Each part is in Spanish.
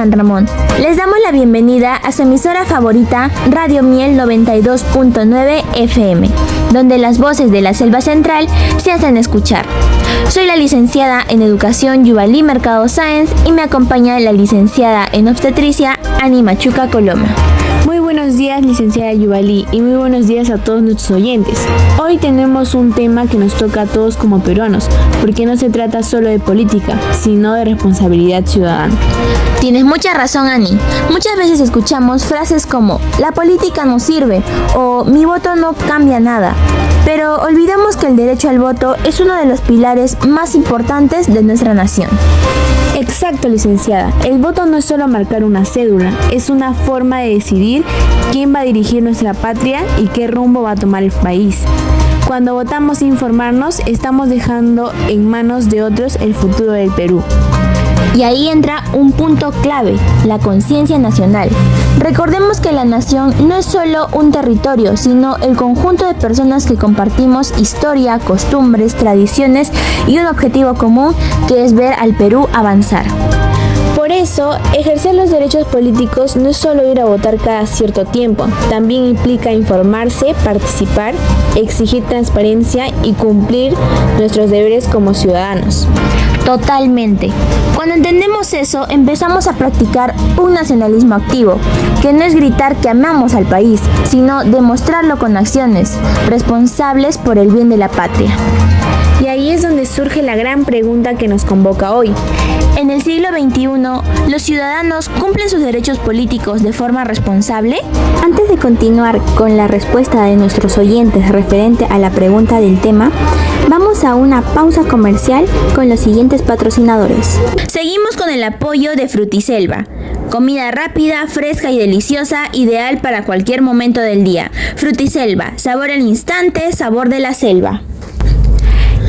San Ramón. Les damos la bienvenida a su emisora favorita, Radio Miel 92.9 FM, donde las voces de la Selva Central se hacen escuchar. Soy la licenciada en Educación Yuvalí Mercado Sáenz y me acompaña la licenciada en Obstetricia Ani Machuca Coloma. Muy buenos días, licenciada Yuvalí, y muy buenos días a todos nuestros oyentes. Hoy tenemos un tema que nos toca a todos como peruanos, porque no se trata solo de política, sino de responsabilidad ciudadana. Tienes mucha razón, Ani. Muchas veces escuchamos frases como "la política no sirve" o "mi voto no cambia nada", pero olvidamos que el derecho al voto es uno de los pilares más importantes de nuestra nación. Exacto, licenciada. El voto no es solo marcar una cédula, es una forma de decidir quién va a dirigir nuestra patria y qué rumbo va a tomar el país. Cuando votamos sin informarnos, estamos dejando en manos de otros el futuro del Perú. Y ahí entra un punto clave, la conciencia nacional. Recordemos que la nación no es solo un territorio, sino el conjunto de personas que compartimos historia, costumbres, tradiciones y un objetivo común, que es ver al Perú avanzar. Por eso, ejercer los derechos políticos no es solo ir a votar cada cierto tiempo, también implica informarse, participar, exigir transparencia y cumplir nuestros deberes como ciudadanos. Totalmente. Cuando entendemos eso, empezamos a practicar un nacionalismo activo, que no es gritar que amamos al país, sino demostrarlo con acciones, responsables por el bien de la patria. Y ahí es donde surge la gran pregunta que nos convoca hoy. En el siglo XXI, ¿los ciudadanos cumplen sus derechos políticos de forma responsable? Antes de continuar con la respuesta de nuestros oyentes referente a la pregunta del tema, vamos a una pausa comercial con los siguientes patrocinadores. Seguimos con el apoyo de Frutiselva. Comida rápida, fresca y deliciosa, ideal para cualquier momento del día. Frutiselva, sabor al instante, sabor de la selva.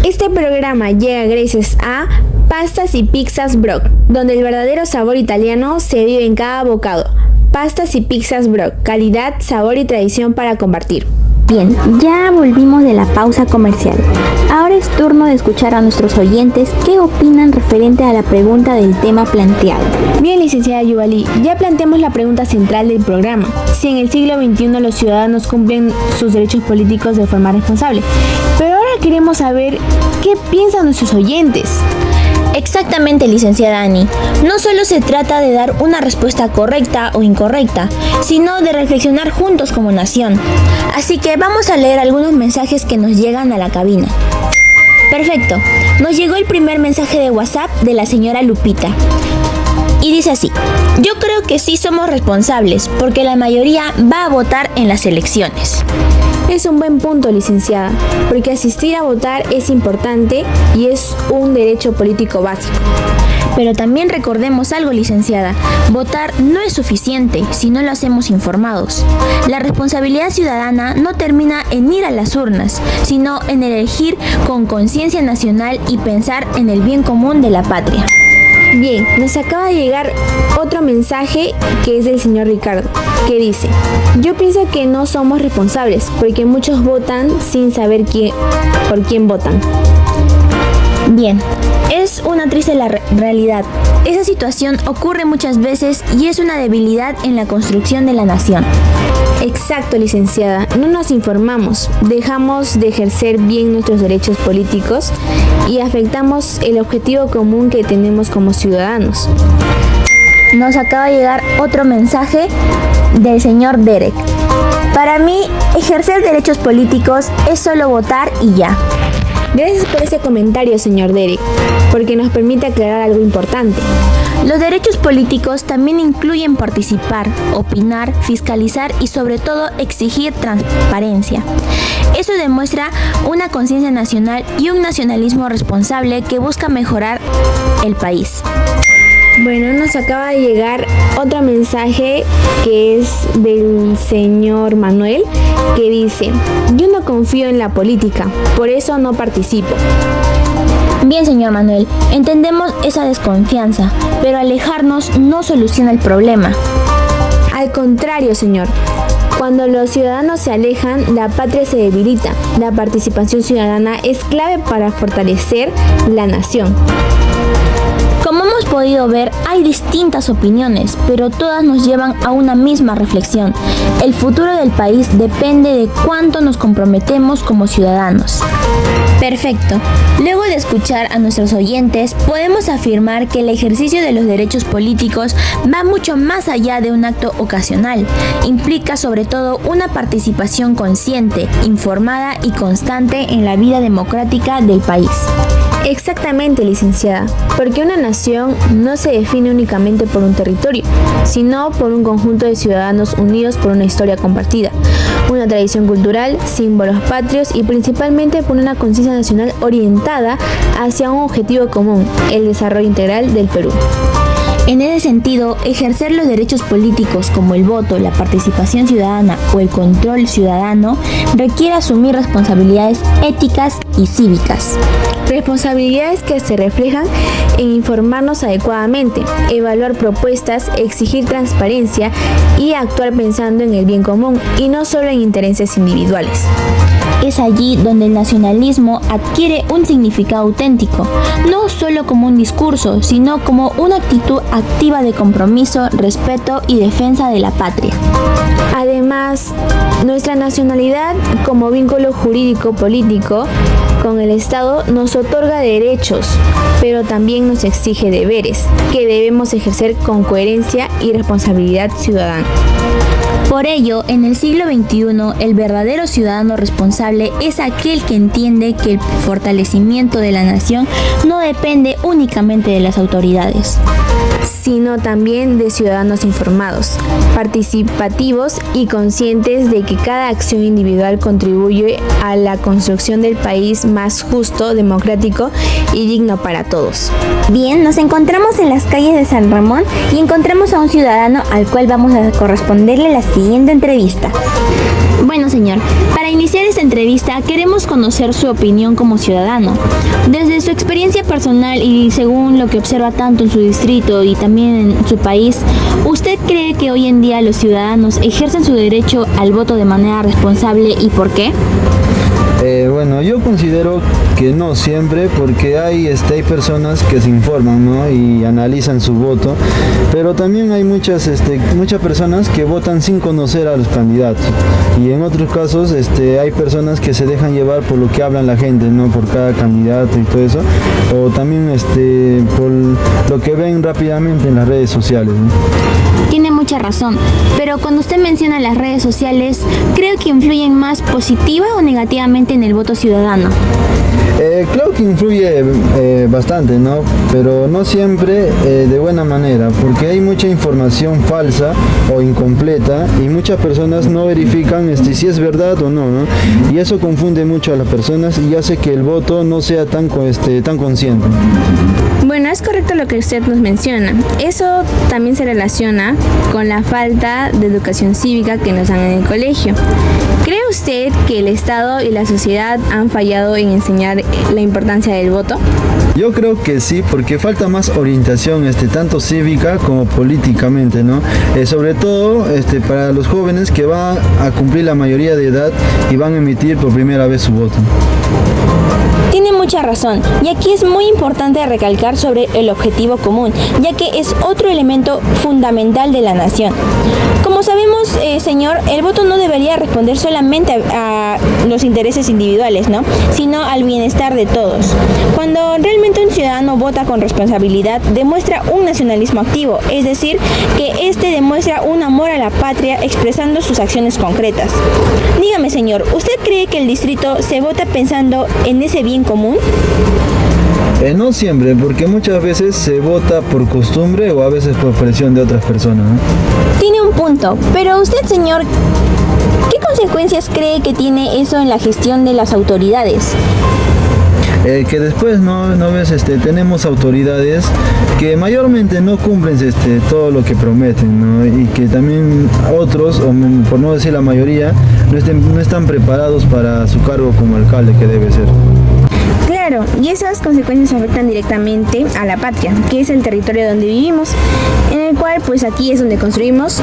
Este programa llega gracias a Pastas y Pizzas Brock, donde el verdadero sabor italiano se vive en cada bocado. Pastas y Pizzas Brock, calidad, sabor y tradición para compartir. Bien, ya volvimos de la pausa comercial. Ahora es turno de escuchar a nuestros oyentes qué opinan referente a la pregunta del tema planteado. Bien, licenciada Yuvalí, ya planteamos la pregunta central del programa: si en el siglo XXI los ciudadanos cumplen sus derechos políticos de forma responsable. Pero ahora queremos saber qué piensan nuestros oyentes. Exactamente, licenciada Ani. No solo se trata de dar una respuesta correcta o incorrecta, sino de reflexionar juntos como nación. Así que vamos a leer algunos mensajes que nos llegan a la cabina. Perfecto. Nos llegó el primer mensaje de WhatsApp de la señora Lupita. Y dice así: yo creo que sí somos responsables, porque la mayoría va a votar en las elecciones. Es un buen punto, licenciada, porque asistir a votar es importante y es un derecho político básico. Pero también recordemos algo, licenciada: votar no es suficiente si no lo hacemos informados. La responsabilidad ciudadana no termina en ir a las urnas, sino en elegir con conciencia nacional y pensar en el bien común de la patria. Bien, nos acaba de llegar otro mensaje que es del señor Ricardo, que dice: yo pienso que no somos responsables, porque muchos votan sin saber por quién votan. Bien, es una triste realidad. Esa situación ocurre muchas veces y es una debilidad en la construcción de la nación. Exacto, licenciada. No nos informamos, dejamos de ejercer bien nuestros derechos políticos y afectamos el objetivo común que tenemos como ciudadanos. Nos acaba de llegar otro mensaje del señor Derek. Para mí, ejercer derechos políticos es solo votar y ya. Gracias por ese comentario, señor Derek, porque nos permite aclarar algo importante. Los derechos políticos también incluyen participar, opinar, fiscalizar y sobre todo exigir transparencia. Eso demuestra una conciencia nacional y un nacionalismo responsable que busca mejorar el país. Bueno, nos acaba de llegar otro mensaje que es del señor Manuel, que dice: yo no confío en la política, por eso no participo. Bien, señor Manuel, entendemos esa desconfianza, pero alejarnos no soluciona el problema. Al contrario, señor. Cuando los ciudadanos se alejan, la patria se debilita. La participación ciudadana es clave para fortalecer la nación. Como hemos podido ver, hay distintas opiniones, pero todas nos llevan a una misma reflexión. El futuro del país depende de cuánto nos comprometemos como ciudadanos. Perfecto. Luego de escuchar a nuestros oyentes, podemos afirmar que el ejercicio de los derechos políticos va mucho más allá de un acto ocasional. Implica sobre todo una participación consciente, informada y constante en la vida democrática del país. Exactamente, licenciada, porque una nación no se define únicamente por un territorio, sino por un conjunto de ciudadanos unidos por una historia compartida, una tradición cultural, símbolos patrios y principalmente por una conciencia nacional orientada hacia un objetivo común, el desarrollo integral del Perú. En ese sentido, ejercer los derechos políticos como el voto, la participación ciudadana o el control ciudadano requiere asumir responsabilidades éticas y cívicas. Responsabilidades que se reflejan en informarnos adecuadamente, evaluar propuestas, exigir transparencia y actuar pensando en el bien común y no solo en intereses individuales. Es allí donde el nacionalismo adquiere un significado auténtico, no solo como un discurso, sino como una actitud activa de compromiso, respeto y defensa de la patria. Además, nuestra nacionalidad como vínculo jurídico-político con el Estado nos otorga derechos, pero también nos exige deberes que debemos ejercer con coherencia y responsabilidad ciudadana. Por ello, en el siglo XXI, el verdadero ciudadano responsable es aquel que entiende que el fortalecimiento de la nación no depende únicamente de las autoridades, sino también de ciudadanos informados, participativos y conscientes de que cada acción individual contribuye a la construcción del país más justo, democrático y digno para todos. Bien, nos encontramos en las calles de San Ramón y encontramos a un ciudadano al cual vamos a corresponderle la siguiente entrevista. Bueno, señor, para iniciar esta entrevista queremos conocer su opinión como ciudadano. Desde su experiencia personal y según lo que observa tanto en su distrito y también en su país, ¿usted cree que hoy en día los ciudadanos ejercen su derecho al voto de manera responsable y por qué? Bueno, yo considero que no siempre, porque hay personas que se informan, ¿no? Y analizan su voto, pero también hay muchas personas que votan sin conocer a los candidatos, y en otros casos hay personas que se dejan llevar por lo que hablan la gente, ¿no? Por cada candidato y todo eso, o también por lo que ven rápidamente en las redes sociales, ¿no? Tiene mucha razón, pero cuando usted menciona las redes sociales, ¿cree que influyen más positiva o negativamente en el voto ciudadano? Creo que influye bastante, ¿no? Pero no siempre de buena manera, porque hay mucha información falsa o incompleta y muchas personas no verifican si es verdad o no, ¿no? Y eso confunde mucho a las personas y hace que el voto no sea tan consciente. Bueno, es correcto lo que usted nos menciona. Eso también se relaciona con la falta de educación cívica que nos dan en el colegio. ¿Cree usted que el Estado y la sociedad han fallado en enseñar la importancia del voto? Yo creo que sí, porque falta más orientación, tanto cívica como políticamente, ¿no? Sobre todo para los jóvenes que van a cumplir la mayoría de edad y van a emitir por primera vez su voto. Tiene mucha razón, y aquí es muy importante recalcar sobre el objetivo común, ya que es otro elemento fundamental de la nación. Como sabemos, señor, el voto no debería responder solamente a los intereses individuales, ¿no? Sino al bienestar de todos. Cuando realmente un ciudadano vota con responsabilidad, demuestra un nacionalismo activo, es decir, que demuestra un amor a la patria expresando sus acciones concretas. Dígame, señor, ¿usted cree que el distrito se vota pensando en ese bien común? No siempre, porque muchas veces se vota por costumbre o a veces por presión de otras personas, ¿no? Tiene un punto, pero usted, señor, ¿qué consecuencias cree que tiene eso en la gestión de las autoridades? Que después no ves, tenemos autoridades que mayormente no cumplen todo lo que prometen, ¿no? Y que también otros, o por no decir la mayoría, no están preparados para su cargo como alcalde que debe ser. Claro, y esas consecuencias afectan directamente a la patria, que es el territorio donde vivimos, en el cual pues aquí es donde construimos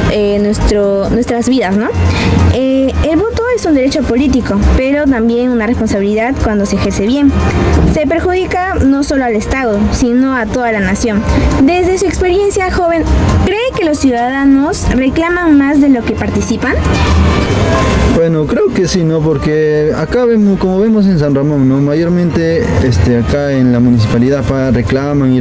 nuestras vidas, ¿no? El voto es un derecho político, pero también una responsabilidad cuando se ejerce bien. Se perjudica no solo al Estado, sino a toda la nación. Desde su experiencia, joven, ¿cree que los ciudadanos reclaman más de lo que participan? Bueno, creo que sí, ¿no? Porque acá vemos, como vemos en San Ramón, ¿no? Mayormente acá en la municipalidad reclaman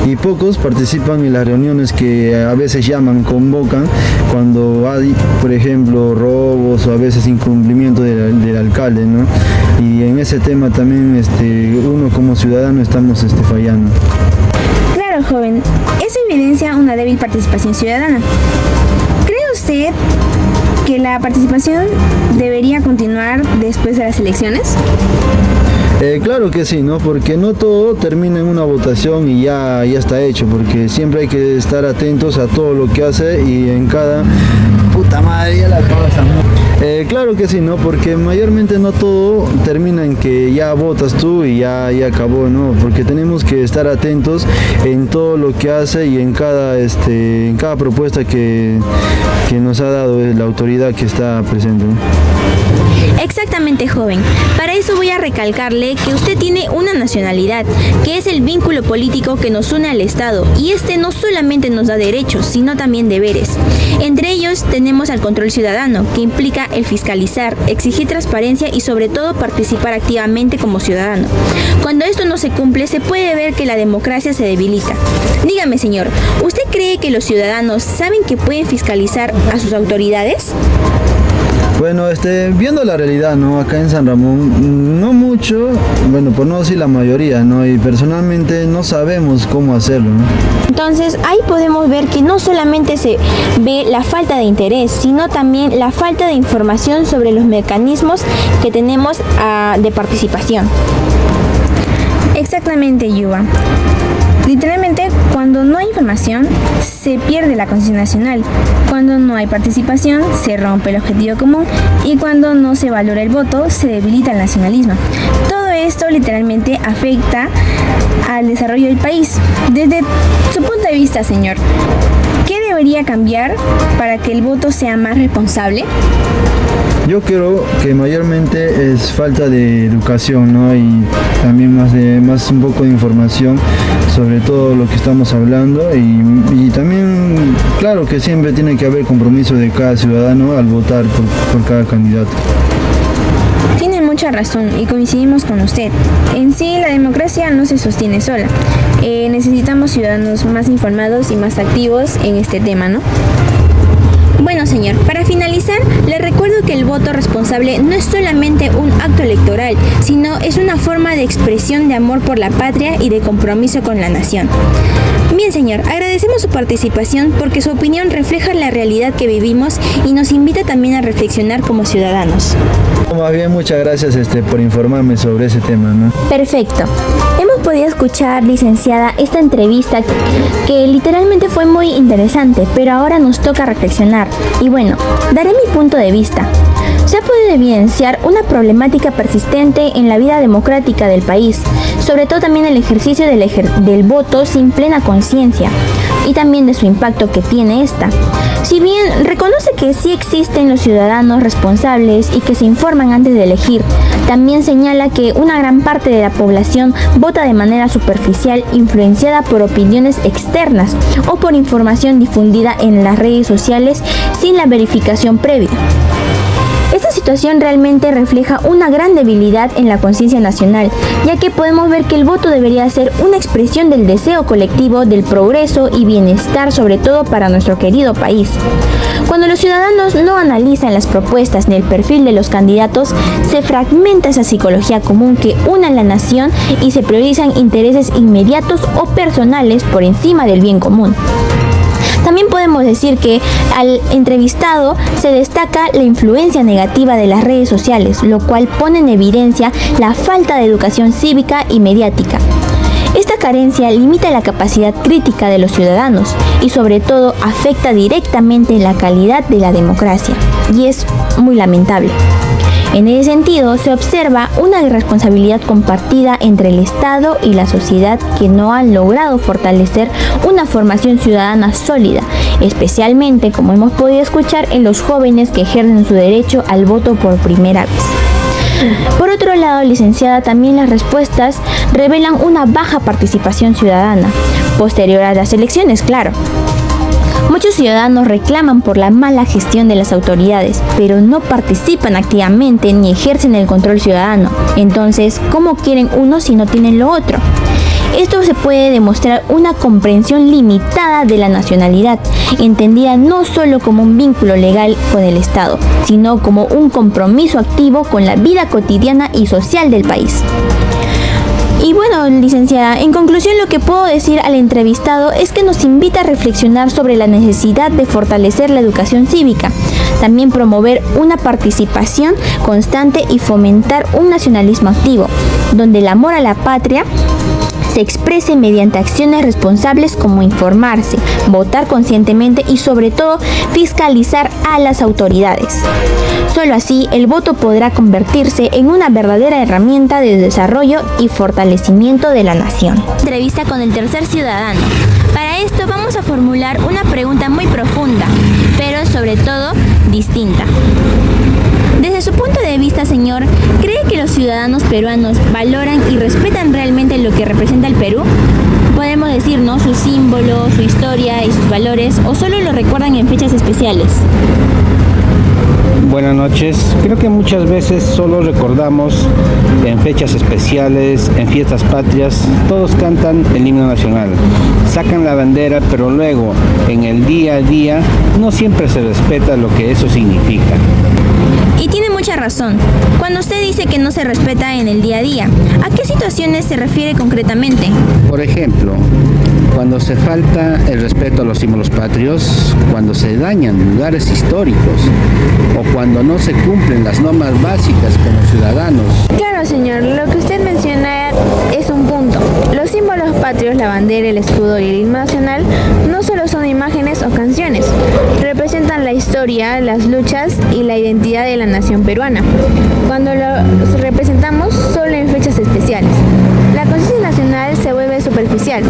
y pocos participan en las reuniones que a veces convocan cuando hay, por ejemplo, robos o a veces incumplimiento del alcalde, ¿no? Y en ese tema también uno como ciudadano estamos fallando. Claro, joven, eso evidencia una débil participación ciudadana. ¿Cree usted que la participación debería continuar después de las elecciones? Claro que sí, ¿no? Porque no todo termina en una votación y ya está hecho, porque siempre hay que estar atentos a todo lo que hace y en cada... Puta madre, ya la acabas. Claro que sí, ¿no? Porque mayormente no todo termina en que ya votas tú y ya acabó, ¿no? Porque tenemos que estar atentos en todo lo que hace y en cada propuesta que nos ha dado la autoridad que está presente, ¿no? Exactamente, joven. Para eso voy a recalcarle que usted tiene una nacionalidad, que es el vínculo político que nos une al Estado, y este no solamente nos da derechos, sino también deberes. Entre ellos tenemos al control ciudadano, que implica el fiscalizar, exigir transparencia y sobre todo participar activamente como ciudadano. Cuando esto no se cumple, se puede ver que la democracia se debilita. Dígame, señor, ¿usted cree que los ciudadanos saben que pueden fiscalizar a sus autoridades? Bueno, viendo la realidad, ¿no? Acá en San Ramón, no mucho, bueno, por no decir la mayoría, ¿no? Y personalmente no sabemos cómo hacerlo, ¿no? Entonces, ahí podemos ver que no solamente se ve la falta de interés, sino también la falta de información sobre los mecanismos que tenemos de participación. Exactamente, Yuba. Literalmente, cuando no hay información, se pierde la conciencia nacional. Cuando no hay participación, se rompe el objetivo común. Y cuando no se valora el voto, se debilita el nacionalismo. Todo esto literalmente afecta al desarrollo del país. Desde su punto de vista, señor, ¿qué debería cambiar para que el voto sea más responsable? Yo creo que mayormente es falta de educación, ¿no? Y también más un poco de información sobre todo lo que estamos hablando y también, claro que siempre tiene que haber compromiso de cada ciudadano al votar por cada candidato. Tiene mucha razón y coincidimos con usted. En sí, la democracia no se sostiene sola. Necesitamos ciudadanos más informados y más activos en este tema, ¿no? Bueno, señor, para finalizar, le recuerdo que el voto responsable no es solamente un acto electoral, sino es una forma de expresión de amor por la patria y de compromiso con la nación. Bien, señor, agradecemos su participación porque su opinión refleja la realidad que vivimos y nos invita también a reflexionar como ciudadanos. Más bien, muchas gracias por informarme sobre ese tema, ¿no? Perfecto. Hemos podido escuchar, licenciada, esta entrevista que literalmente fue muy interesante, pero ahora nos toca reflexionar. Y bueno, daré mi punto de vista. Se ha podido evidenciar una problemática persistente en la vida democrática del país, sobre todo también el ejercicio del voto sin plena conciencia y también de su impacto que tiene esta. Si bien reconoce que sí existen los ciudadanos responsables y que se informan antes de elegir, también señala que una gran parte de la población vota de manera superficial, influenciada por opiniones externas o por información difundida en las redes sociales sin la verificación previa. Esta situación realmente refleja una gran debilidad en la conciencia nacional, ya que podemos ver que el voto debería ser una expresión del deseo colectivo del progreso y bienestar, sobre todo para nuestro querido país. Cuando los ciudadanos no analizan las propuestas ni el perfil de los candidatos, se fragmenta esa psicología común que une a la nación y se priorizan intereses inmediatos o personales por encima del bien común. También podemos decir que al entrevistado se destaca la influencia negativa de las redes sociales, lo cual pone en evidencia la falta de educación cívica y mediática. Esta carencia limita la capacidad crítica de los ciudadanos y sobre todo afecta directamente la calidad de la democracia, y es muy lamentable. En ese sentido, se observa una responsabilidad compartida entre el Estado y la sociedad que no han logrado fortalecer una formación ciudadana sólida, especialmente, como hemos podido escuchar, en los jóvenes que ejercen su derecho al voto por primera vez. Por otro lado, licenciada, también las respuestas revelan una baja participación ciudadana, posterior a las elecciones, claro. Muchos ciudadanos reclaman por la mala gestión de las autoridades, pero no participan activamente ni ejercen el control ciudadano. Entonces, ¿cómo quieren uno si no tienen lo otro? Esto se puede demostrar una comprensión limitada de la nacionalidad, entendida no solo como un vínculo legal con el Estado, sino como un compromiso activo con la vida cotidiana y social del país. Y bueno, licenciada, en conclusión lo que puedo decir al entrevistado es que nos invita a reflexionar sobre la necesidad de fortalecer la educación cívica, también promover una participación constante y fomentar un nacionalismo activo, donde el amor a la patria se exprese mediante acciones responsables como informarse, votar conscientemente y sobre todo fiscalizar a las autoridades. Solo así el voto podrá convertirse en una verdadera herramienta de desarrollo y fortalecimiento de la nación. Entrevista con el tercer ciudadano. Para esto vamos a formular una pregunta muy profunda, pero sobre todo distinta. Desde su punto de vista, señor, ¿cree que los ciudadanos peruanos valoran y respetan realmente lo que representa el Perú? Podemos decir, ¿no?, sus símbolos, su historia y sus valores, o solo lo recuerdan en fechas especiales. Buenas noches. Creo que muchas veces solo recordamos en fechas especiales, en fiestas patrias, todos cantan el himno nacional, sacan la bandera, pero luego en el día a día no siempre se respeta lo que eso significa. Y tiene mucha razón. Cuando usted dice que no se respeta en el día a día, ¿a qué situaciones se refiere concretamente? Por ejemplo, cuando se falta el respeto a los símbolos patrios, cuando se dañan lugares históricos o cuando no se cumplen las normas básicas como ciudadanos. Claro, señor, lo que usted menciona es un punto. Los símbolos patrios, la bandera, el escudo y el himno nacional no solo son imágenes o canciones, representan la historia, las luchas y la identidad de la nación peruana. Cuando los representamos solo en fechas especiales, la conciencia nacional se vuelve superficial.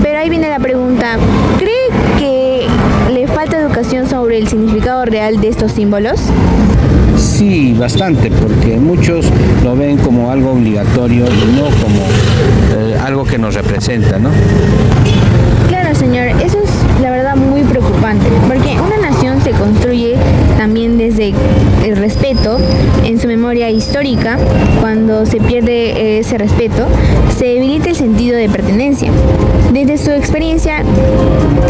Pero ahí viene la pregunta, ¿cree que le falta educación sobre el significado real de estos símbolos? Sí, bastante, porque muchos lo ven como algo obligatorio y no como algo que nos representa, ¿no? Claro, señor, eso es la verdad muy preocupante, porque una nación se construye también desde el respeto en su memoria histórica. Cuando se pierde ese respeto, se debilita el sentido de pertenencia. Desde su experiencia,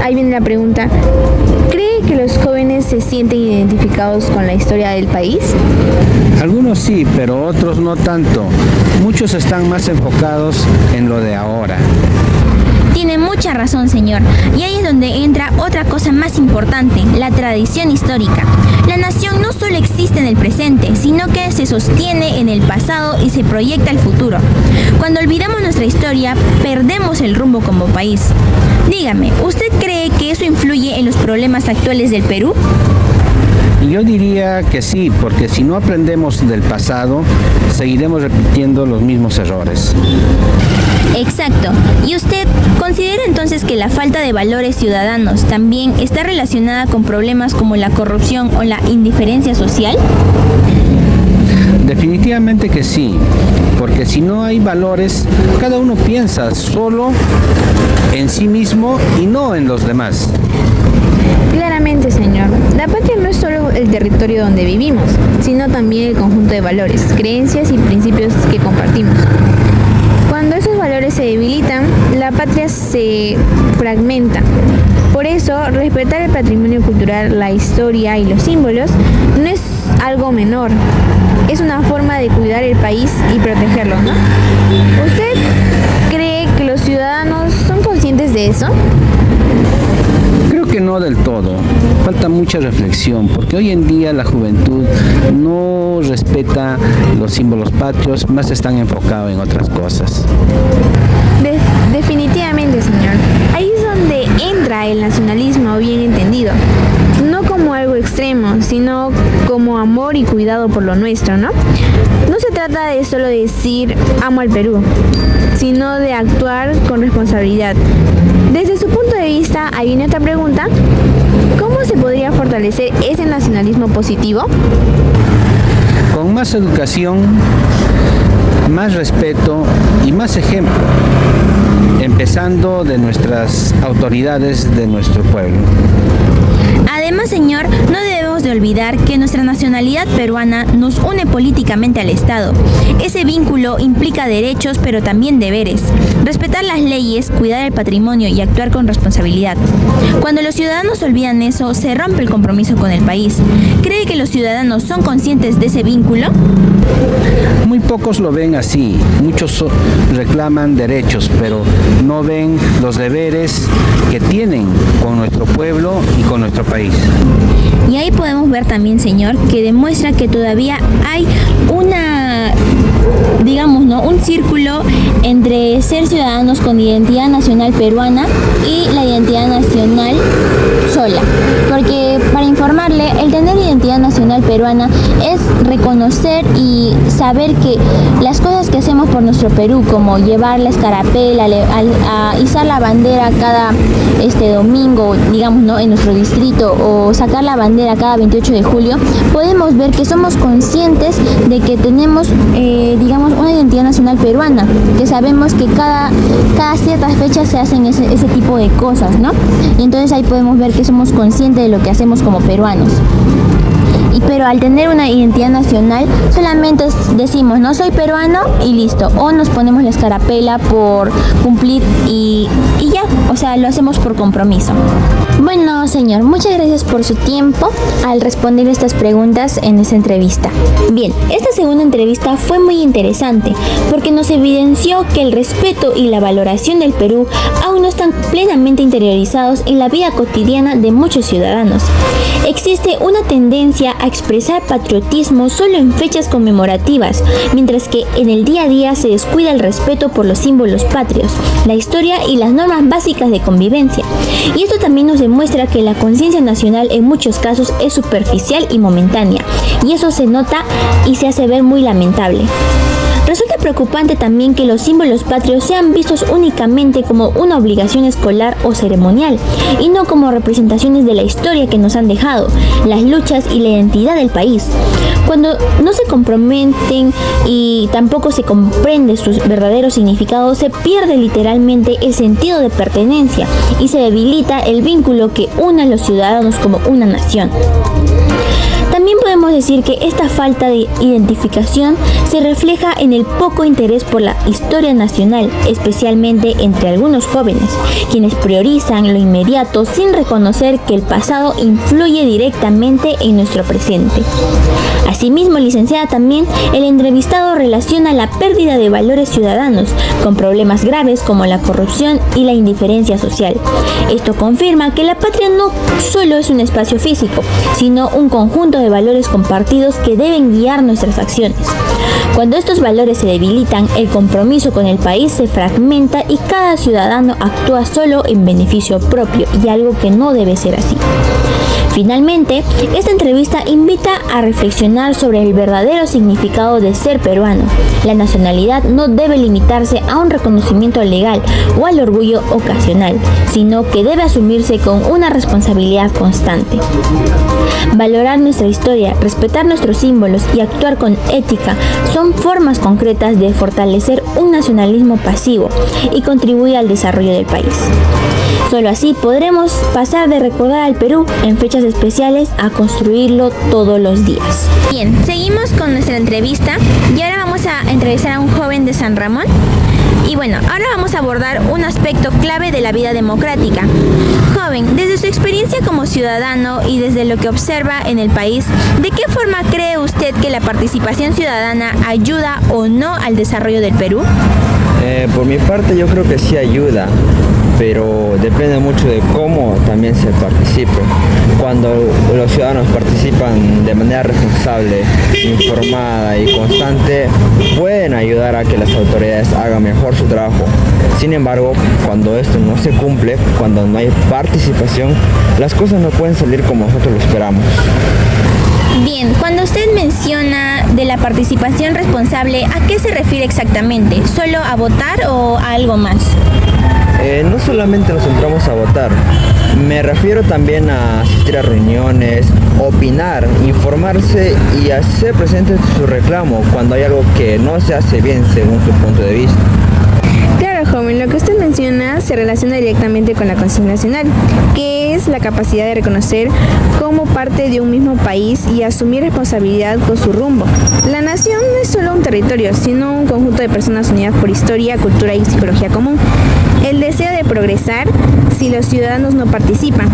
ahí viene la pregunta, ¿cree que los jóvenes se sienten identificados con la historia del país? Algunos sí, pero otros no tanto. Muchos están más enfocados en lo de ahora. Tiene mucha razón, señor. Y ahí es donde entra otra cosa más importante, la tradición histórica. La nación no solo existe en el presente, sino que se sostiene en el pasado y se proyecta al futuro. Cuando olvidamos nuestra historia, perdemos el rumbo como país. Dígame, ¿usted cree que eso influye en los problemas actuales del Perú? Yo diría que sí, porque si no aprendemos del pasado, seguiremos repitiendo los mismos errores. Exacto. ¿Y usted considera entonces que la falta de valores ciudadanos también está relacionada con problemas como la corrupción o la indiferencia social? Definitivamente que sí, porque si no hay valores, cada uno piensa solo en sí mismo y no en los demás. Claramente, señor. La patria no es solo el territorio donde vivimos, sino también el conjunto de valores, creencias y principios que compartimos. Cuando esos valores se debilitan, la patria se fragmenta. Por eso, respetar el patrimonio cultural, la historia y los símbolos no es algo menor. Es una forma de cuidar el país y protegerlo, ¿no? ¿Usted cree que los ciudadanos son conscientes de eso? Creo que no del todo. Falta mucha reflexión, porque hoy en día la juventud no respeta los símbolos patrios, más están enfocados en otras cosas. Definitivamente, señor. Ahí es donde entra el nacionalismo bien entendido, no como algo extremo, sino como amor y cuidado por lo nuestro, ¿no? No se trata de solo decir amo al Perú, sino de actuar con responsabilidad. Desde su punto de vista, ahí viene otra pregunta: ¿cómo se podría fortalecer ese nacionalismo positivo? Con más educación, más respeto y más ejemplo, empezando de nuestras autoridades de nuestro pueblo. Además, señor, no debemos de olvidar que nuestra nacionalidad peruana nos une políticamente al Estado. Ese vínculo implica derechos, pero también deberes. Respetar las leyes, cuidar el patrimonio y actuar con responsabilidad. Cuando los ciudadanos olvidan eso, se rompe el compromiso con el país. ¿Cree que los ciudadanos son conscientes de ese vínculo? Muy pocos lo ven así. Muchos reclaman derechos, pero no ven los deberes que tienen con nuestro pueblo y con nuestro país. Y ahí podemos ver también, señor, que demuestra que todavía hay un círculo entre ser ciudadanos con identidad nacional peruana y la identidad nacional sola. Porque para informarle, el tener identidad nacional peruana es reconocer y saber que las cosas que hacemos por nuestro Perú, como llevar la escarapela, a izar la bandera cada domingo, en nuestro distrito, o sacar la bandera cada 28 de julio, podemos ver que somos conscientes de que tenemos, una identidad nacional peruana, que sabemos que cada ciertas fechas se hacen ese tipo de cosas, ¿no? Y entonces ahí podemos ver que somos conscientes de lo que hacemos como peruanos. Pero al tener una identidad nacional, solamente decimos, no soy peruano y listo, o nos ponemos la escarapela por cumplir y ya, lo hacemos por compromiso. Bueno, señor, muchas gracias por su tiempo al responder estas preguntas en esta entrevista. Bien, esta segunda entrevista fue muy interesante porque nos evidenció que el respeto y la valoración del Perú aún no están plenamente interiorizados en la vida cotidiana de muchos ciudadanos. Existe una tendencia a expresar patriotismo solo en fechas conmemorativas, mientras que en el día a día se descuida el respeto por los símbolos patrios, la historia y las normas básicas de convivencia. Y esto también nos demuestra que la conciencia nacional en muchos casos es superficial y momentánea, y eso se nota y se hace ver muy lamentable. Resulta preocupante también que los símbolos patrios sean vistos únicamente como una obligación escolar o ceremonial, y no como representaciones de la historia que nos han dejado, las luchas y la identidad del país. Cuando no se comprometen y tampoco se comprende su verdadero significado, se pierde literalmente el sentido de pertenencia y se debilita el vínculo que une a los ciudadanos como una nación. También podemos decir que esta falta de identificación se refleja en el poco interés por la historia nacional, especialmente entre algunos jóvenes, quienes priorizan lo inmediato sin reconocer que el pasado influye directamente en nuestro presente. Asimismo, licenciada, también el entrevistado relaciona la pérdida de valores ciudadanos con problemas graves como la corrupción y la indiferencia social. Esto confirma que la patria no solo es un espacio físico, sino un conjunto de valores compartidos que deben guiar nuestras acciones. Cuando estos valores se debilitan, el compromiso con el país se fragmenta y cada ciudadano actúa solo en beneficio propio, y algo que no debe ser así. Finalmente, esta entrevista invita a reflexionar sobre el verdadero significado de ser peruano. La nacionalidad no debe limitarse a un reconocimiento legal o al orgullo ocasional, sino que debe asumirse con una responsabilidad constante. Valorar nuestra historia, respetar nuestros símbolos y actuar con ética son formas concretas de fortalecer un nacionalismo pasivo y contribuir al desarrollo del país. Solo así podremos pasar de recordar al Perú en fechas especiales a construirlo todos los días. Bien, seguimos con nuestra entrevista y ahora vamos a entrevistar a un joven de San Ramón. Y bueno, ahora vamos a abordar un aspecto clave de la vida democrática. Joven, desde su experiencia como ciudadano y desde lo que observa en el país, ¿de qué forma cree usted que la participación ciudadana ayuda o no al desarrollo del Perú? Por mi parte yo creo que sí ayuda, pero depende mucho de cómo también se participe. Cuando los ciudadanos participan de manera responsable y informada y constante pueden ayudar a que las autoridades hagan mejor su trabajo. Sin embargo, cuando esto no se cumple, cuando no hay participación, las cosas no pueden salir como nosotros lo esperamos. Bien, cuando usted menciona de la participación responsable, ¿a qué se refiere exactamente? ¿Solo a votar o a algo más? No solamente nos centramos a votar, me refiero también a asistir a reuniones, opinar, informarse y hacer presente su reclamo cuando hay algo que no se hace bien según su punto de vista. Claro, joven, lo que usted menciona se relaciona directamente con la conciencia nacional, que es la capacidad de reconocer como parte de un mismo país y asumir responsabilidad con su rumbo. La nación no es solo un territorio, sino un conjunto de personas unidas por historia, cultura y psicología común. El deseo de progresar si los ciudadanos no participan.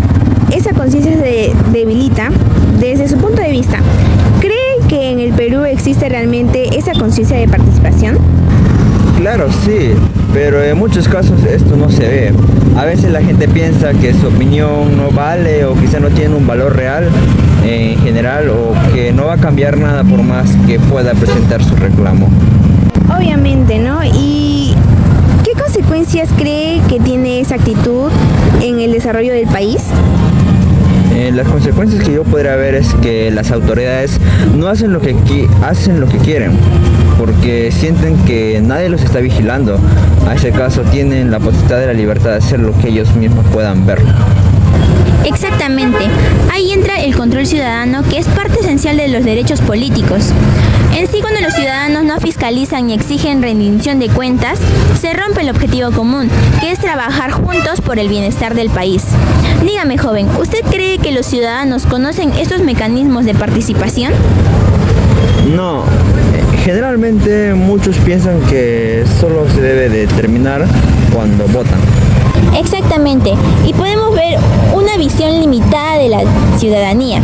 Esa conciencia se debilita desde su punto de vista. ¿Cree que en el Perú existe realmente esa conciencia de participación? Claro, sí, pero en muchos casos esto no se ve. A veces la gente piensa que su opinión no vale o quizá no tiene un valor real en general o que no va a cambiar nada por más que pueda presentar su reclamo. Obviamente, ¿no? ¿Y qué consecuencias cree que tiene esa actitud en el desarrollo del país? Las consecuencias que yo podría ver es que las autoridades no hacen lo que quieren, porque sienten que nadie los está vigilando. A ese caso tienen la potestad de la libertad de hacer lo que ellos mismos puedan ver. Exactamente, ahí entra el control ciudadano, que es parte esencial de los derechos políticos. En sí, cuando los ciudadanos no fiscalizan y exigen rendición de cuentas, se rompe el objetivo común, que es trabajar juntos por el bienestar del país. Dígame, joven, ¿usted cree que los ciudadanos conocen estos mecanismos de participación? No, generalmente muchos piensan que solo se debe determinar cuando votan. Exactamente, y podemos ver una visión limitada de la ciudadanía.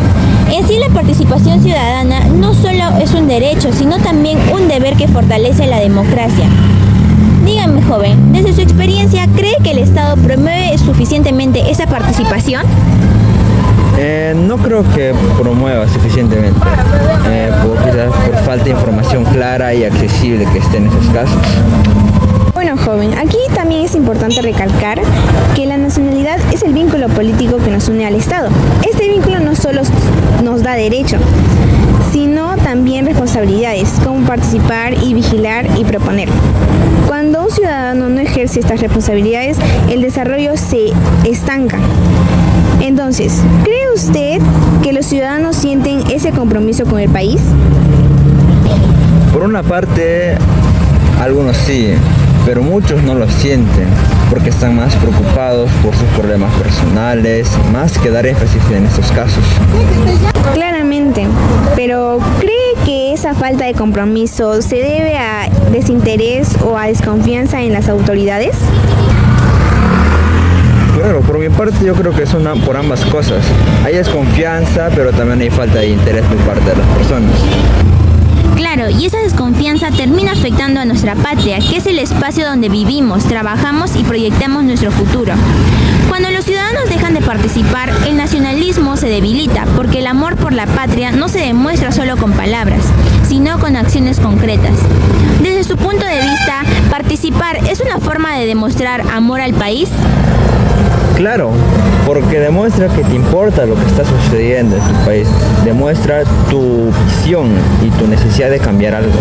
En sí, la participación ciudadana no solo es un derecho, sino también un deber que fortalece la democracia. Dígame, joven, desde su experiencia, ¿cree que el Estado promueve suficientemente esa participación? No creo que promueva suficientemente, quizás por falta de información clara y accesible que esté en esos casos. Bueno, joven, aquí también es importante recalcar que la nacionalidad es el vínculo político que nos une al Estado. Este vínculo no solo nos da derecho, sino también responsabilidades, como participar y vigilar y proponer. Cuando un ciudadano no ejerce estas responsabilidades, el desarrollo se estanca. Entonces, ¿cree usted que los ciudadanos sienten ese compromiso con el país? Por una parte, algunos sí, pero muchos no lo sienten porque están más preocupados por sus problemas personales, más que dar énfasis en estos casos. Claramente, pero ¿cree que esa falta de compromiso se debe a desinterés o a desconfianza en las autoridades? Claro, por mi parte yo creo que son por ambas cosas. Hay desconfianza, pero también hay falta de interés por parte de las personas. Claro, y esa desconfianza termina afectando a nuestra patria, que es el espacio donde vivimos, trabajamos y proyectamos nuestro futuro. Cuando los ciudadanos dejan de participar, el nacionalismo se debilita, porque el amor por la patria no se demuestra solo con palabras, sino con acciones concretas. Desde su punto de vista, ¿participar es una forma de demostrar amor al país? Claro, porque demuestra que te importa lo que está sucediendo en tu país, demuestra tu visión y tu necesidad de cambiar algo.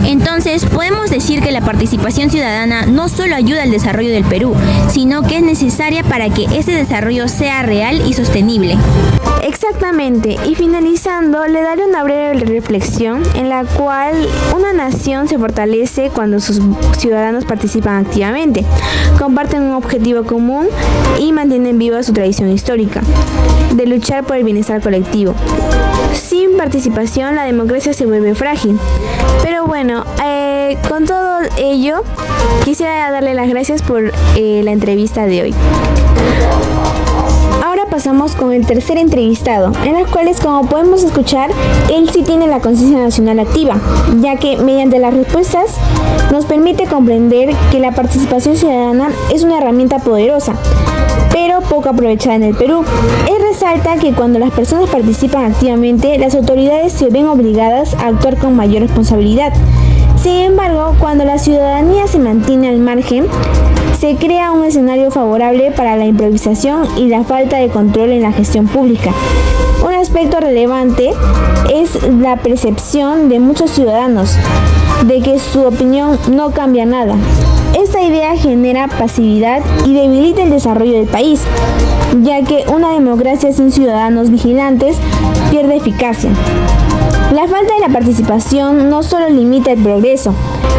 Entonces, podemos decir que la participación ciudadana no solo ayuda al desarrollo del Perú, sino que es necesaria para que ese desarrollo sea real y sostenible. Exactamente, y finalizando, le daré una breve reflexión en la cual una nación se fortalece cuando sus ciudadanos participan activamente, comparten un objetivo común y mantienen viva su tradición histórica de luchar por el bienestar colectivo. Sin participación, la democracia se vuelve frágil. Pero bueno, con todo ello, quisiera darle las gracias por la entrevista de hoy. Ahora pasamos con el tercer entrevistado, en las cuales, como podemos escuchar, él sí tiene la conciencia nacional activa, ya que mediante las respuestas nos permite comprender que la participación ciudadana es una herramienta poderosa, pero poco aprovechada en el Perú. Es resalta que cuando las personas participan activamente, las autoridades se ven obligadas a actuar con mayor responsabilidad. Sin embargo, cuando la ciudadanía se mantiene al margen, se crea un escenario favorable para la improvisación y la falta de control en la gestión pública. Un aspecto relevante es la percepción de muchos ciudadanos de que su opinión no cambia nada. Esta idea genera pasividad y debilita el desarrollo del país, ya que una democracia sin ciudadanos vigilantes pierde eficacia. La falta de la participación no solo limita el progreso,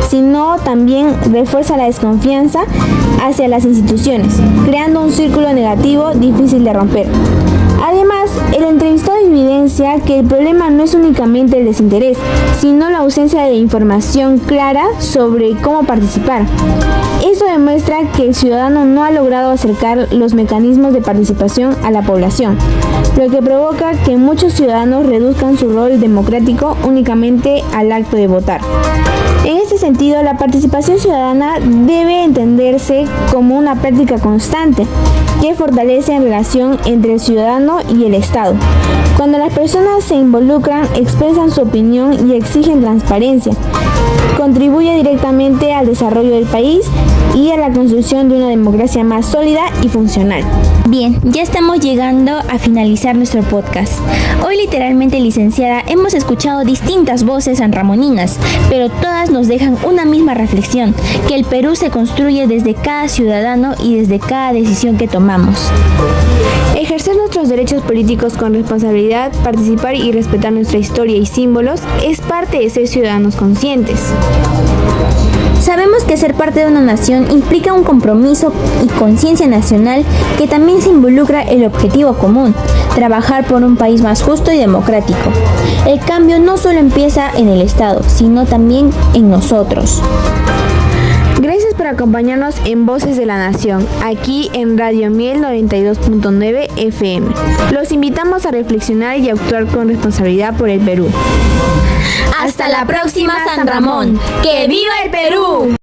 sino también refuerza la desconfianza hacia las instituciones, creando un círculo negativo difícil de romper. Además, el entrevistado evidencia que el problema no es únicamente el desinterés, sino la ausencia de información clara sobre cómo participar. Esto demuestra que el ciudadano no ha logrado acercar los mecanismos de participación a la población, lo que provoca que muchos ciudadanos reduzcan su rol democrático únicamente al acto de votar. En este sentido, la participación ciudadana debe entenderse como una práctica constante que fortalece la relación entre el ciudadano y el Estado. Cuando las personas se involucran, expresan su opinión y exigen transparencia, contribuye directamente al desarrollo del país y a la construcción de una democracia más sólida y funcional. Bien, ya estamos llegando a finalizar nuestro podcast. Hoy literalmente, licenciada, hemos escuchado distintas voces sanramoninas, pero todas nos dejan una misma reflexión, que el Perú se construye desde cada ciudadano y desde cada decisión que tomamos. Ejercer nuestros derechos políticos con responsabilidad, participar y respetar nuestra historia y símbolos es parte de ser ciudadanos conscientes. Sabemos que ser parte de una nación implica un compromiso y conciencia nacional que también se involucra el objetivo común, trabajar por un país más justo y democrático. El cambio no solo empieza en el Estado, sino también en nosotros. Gracias por acompañarnos en Voces de la Nación, aquí en Radio Miel 92.9 FM. Los invitamos a reflexionar y actuar con responsabilidad por el Perú. Hasta la próxima, San Ramón. ¡Que viva el Perú!